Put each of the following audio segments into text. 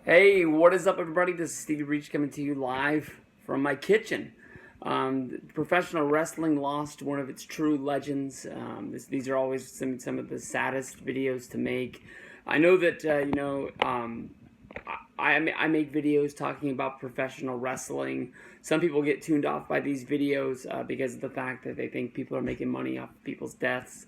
Hey, what is up, everybody? This is Stevie Breach coming to you live from my kitchen. Professional wrestling lost one of its true legends. These are always some of the saddest videos to make. I know that I make videos talking about professional wrestling. Some people get tuned off by these videos because of the fact that they think people are making money off people's deaths.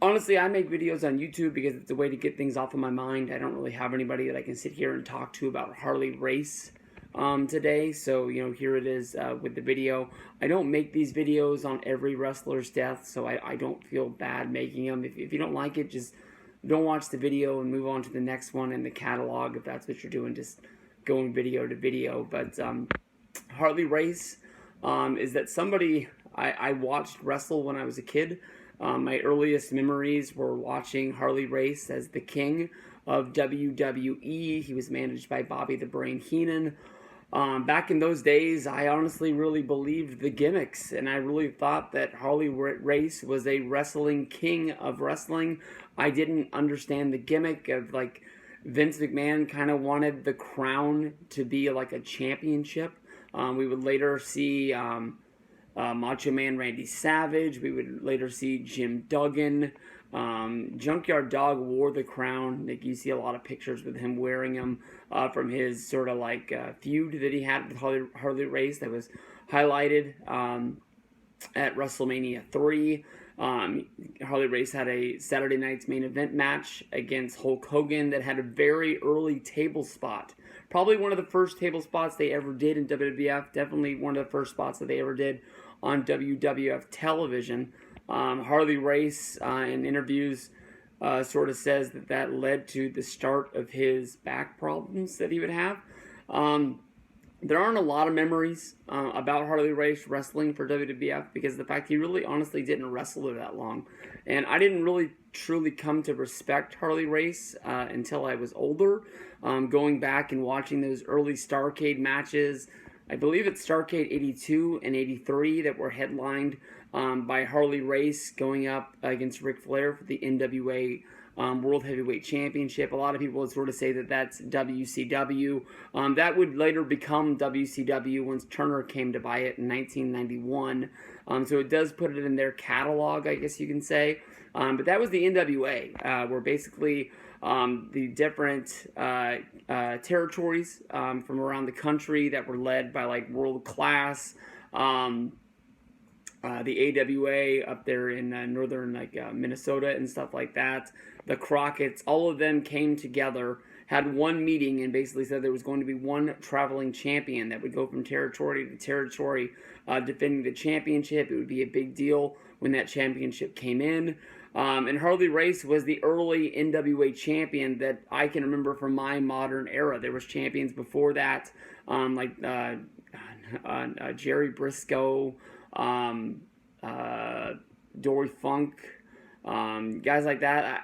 Honestly, I make videos on YouTube because it's a way to get things off of my mind. I don't really have anybody that I can sit here and talk to about Harley race today. So, here it is with the video. I don't make these videos on every wrestler's death, so I don't feel bad making them. If you don't like it, just don't watch the video and move on to the next one in the catalog. If that's what you're doing, just going video to video. But Harley race is that somebody I watched wrestle when I was a kid. My earliest memories were watching Harley race as the king of WWE. He was managed by Bobby the Brain Heenan. Back in those days, I honestly really believed the gimmicks, and I really thought that Harley race was a wrestling king of wrestling. I didn't understand the gimmick of, like, Vince McMahon kind of wanted the crown to be like a championship. We would later see Macho Man Randy Savage. We would later see Jim Duggan. Junkyard Dog wore the crown. Like, you see a lot of pictures with him wearing them from his sort of like feud that he had with Harley race that was highlighted at WrestleMania 3. Harley race had a Saturday night's main event match against Hulk Hogan that had a very early table spot. Probably one of the first table spots they ever did in WWF. Definitely one of the first spots that they ever did on WWF television. Harley race in interviews sort of says that led to the start of his back problems that he would have. There aren't a lot of memories about Harley race wrestling for WWF because of the fact he really honestly didn't wrestle there that long. And I didn't really truly come to respect Harley race until I was older. Going back and watching those early Starrcade matches, I believe it's Starrcade 82 and 83 that were headlined by Harley race going up against Ric Flair for the NWA World Heavyweight Championship. A lot of people would sort of say that that's WCW. That would later become WCW once Turner came to buy it in 1991. So it does put it in their catalog, I guess you can say. But that was the NWA, where basically the different territories from around the country that were led by like World Class, the AWA up there in northern Minnesota and stuff like that, the Crockett's, all of them came together, had one meeting, and basically said there was going to be one traveling champion that would go from territory to territory defending the championship. It would be a big deal when that championship came in. And Harley race was the early NWA champion that I can remember from my modern era. There was champions before that, like Jerry Briscoe, Dory Funk, guys like that.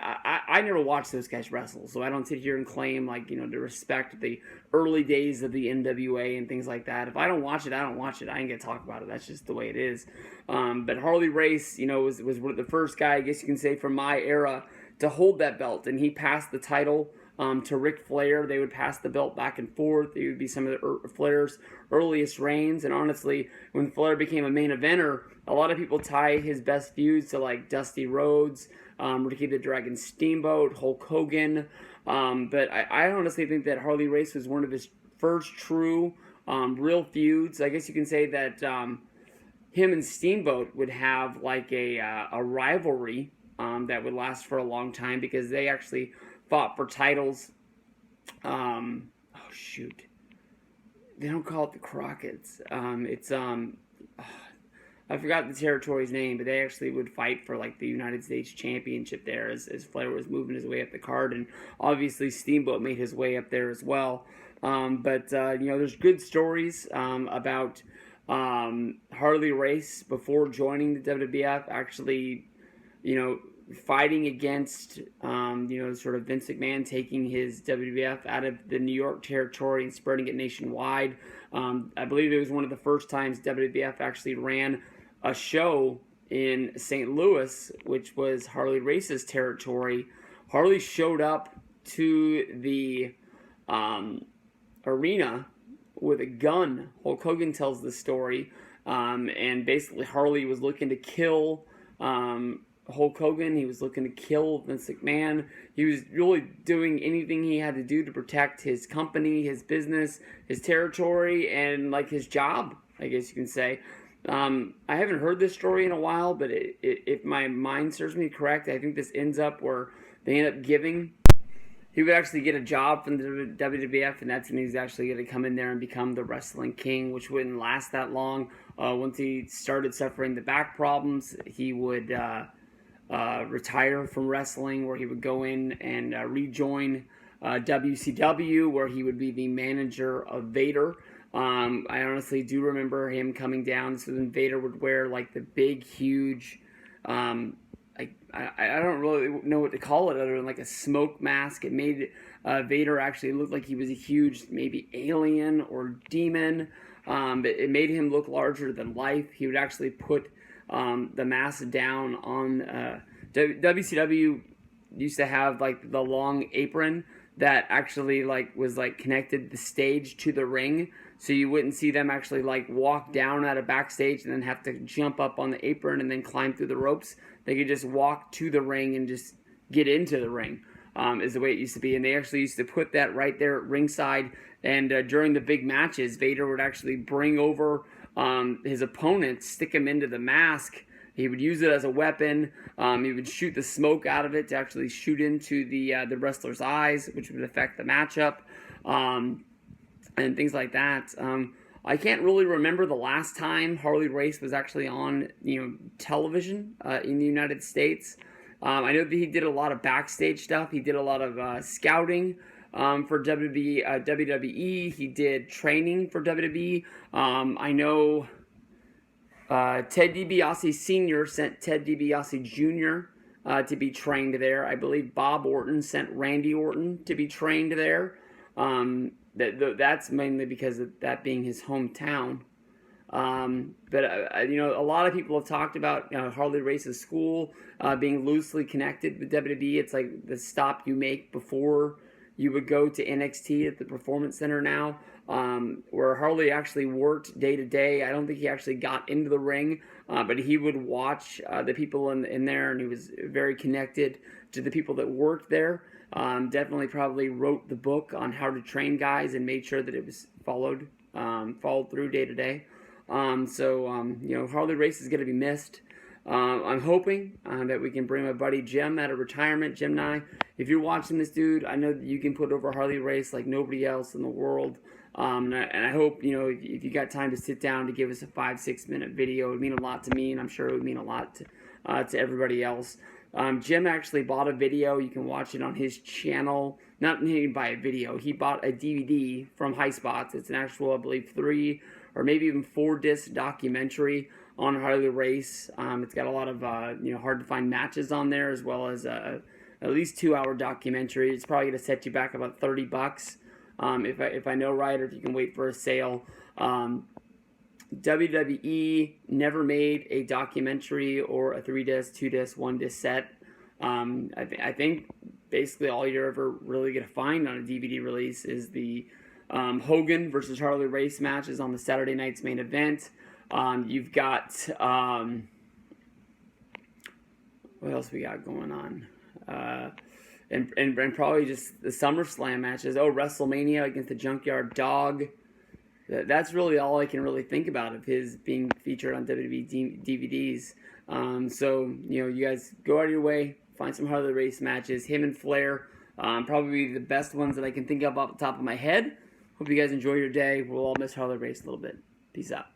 I never watched those guys wrestle, so I don't sit here and claim to respect the early days of the NWA and things like that. If I don't watch it, I don't watch it. I ain't gonna talk about it. That's just the way it is. But Harley race, was one of the first guy, I guess you can say, from my era to hold that belt, and he passed the title to Ric Flair. They would pass the belt back and forth. It would be some of Flair's earliest reigns. And honestly, when Flair became a main eventer, a lot of people tie his best feuds to like Dusty Rhodes, Ricky the Dragon Steamboat, Hulk Hogan. But I honestly think that Harley race was one of his first true real feuds. I guess you can say that him and Steamboat would have like a rivalry that would last for a long time because they actually fought for titles. They don't call it the Crockett's. I forgot the territory's name, but they actually would fight for like the United States Championship there as Flair was moving his way up the card, and obviously Steamboat made his way up there as well. But there's good stories about Harley race before joining the WWF. Actually, fighting against, sort of Vince McMahon taking his WWF out of the New York territory and spreading it nationwide. I believe it was one of the first times WWF actually ran a show in St. Louis, which was Harley race's territory. Harley showed up to the arena with a gun. Hulk Hogan tells the story, and basically Harley was looking to kill Hulk Hogan. He was looking to kill Vince McMahon. He was really doing anything he had to do to protect his company, his business, his territory, and like his job, I guess you can say. I haven't heard this story in a while, but if my mind serves me correct, I think this ends up where they end up giving. He would actually get a job from the WWF, and that's when he's actually going to come in there and become the wrestling king, which wouldn't last that long. Once he started suffering the back problems, he would retire from wrestling, where he would go in and rejoin WCW, where he would be the manager of Vader. I honestly do remember him coming down. So then Vader would wear like the big, huge, I don't really know what to call it other than like a smoke mask. It made Vader actually look like he was a huge, maybe alien or demon. It made him look larger than life. He would actually put the mask down on WCW used to have like the long apron that actually like was like connected the stage to the ring, so you wouldn't see them actually like walk down at a backstage and then have to jump up on the apron and then climb through the ropes. They could just walk to the ring and just get into the ring, is the way it used to be. And they actually used to put that right there at ringside. And during the big matches, Vader would actually bring over his opponent, stick him into the mask. He would use it as a weapon. He would shoot the smoke out of it to actually shoot into the wrestler's eyes, which would affect the matchup, and things like that. I can't really remember the last time Harley Race was actually on, television in the United States. I know that he did a lot of backstage stuff. He did a lot of scouting for WWE. He did training for WWE. I know Ted DiBiase Sr. sent Ted DiBiase Jr. To be trained there. I believe Bob Orton sent Randy Orton to be trained there. That's mainly because of that being his hometown. But a lot of people have talked about Harley Race's school being loosely connected with WWE. It's like the stop you make before you would go to NXT at the Performance Center now, where Harley actually worked day to day. I don't think he actually got into the ring, but he would watch the people in there, and he was very connected to the people that worked there. Definitely probably wrote the book on how to train guys and made sure that it was followed through day to day. Harley Race is going to be missed. I'm hoping that we can bring my buddy Jim out of retirement. Jim and I, if you're watching this, dude, I know that you can put over Harley Race like nobody else in the world. And I hope, if you got time to sit down to give us a 5-6 minute video, it would mean a lot to me, and I'm sure it would mean a lot to everybody else. Jim actually bought a video. You can watch it on his channel. Not he didn't buy a video. He bought a DVD from High Spots. It's an actual, I believe, 3 or maybe even 4 disc documentary on Harley Race. It's got a lot of hard to find matches on there, as well as at least 2-hour documentary. It's probably going to set you back about $30 if I know right, or if you can wait for a sale. WWE never made a documentary or a 3-disc, 2-disc, 1-disc set. I think basically all you're ever really going to find on a DVD release is the Hogan versus Harley Race matches on the Saturday night's main event. You've got what else we got going on? And probably just the SummerSlam matches. Oh, WrestleMania against the Junkyard Dog. That's really all I can really think about of his being featured on WWE DVDs. You guys go out of your way, find some Harley Race matches. Him and Flair, probably the best ones that I can think of off the top of my head. Hope you guys enjoy your day. We'll all miss Harley Race a little bit. Peace out.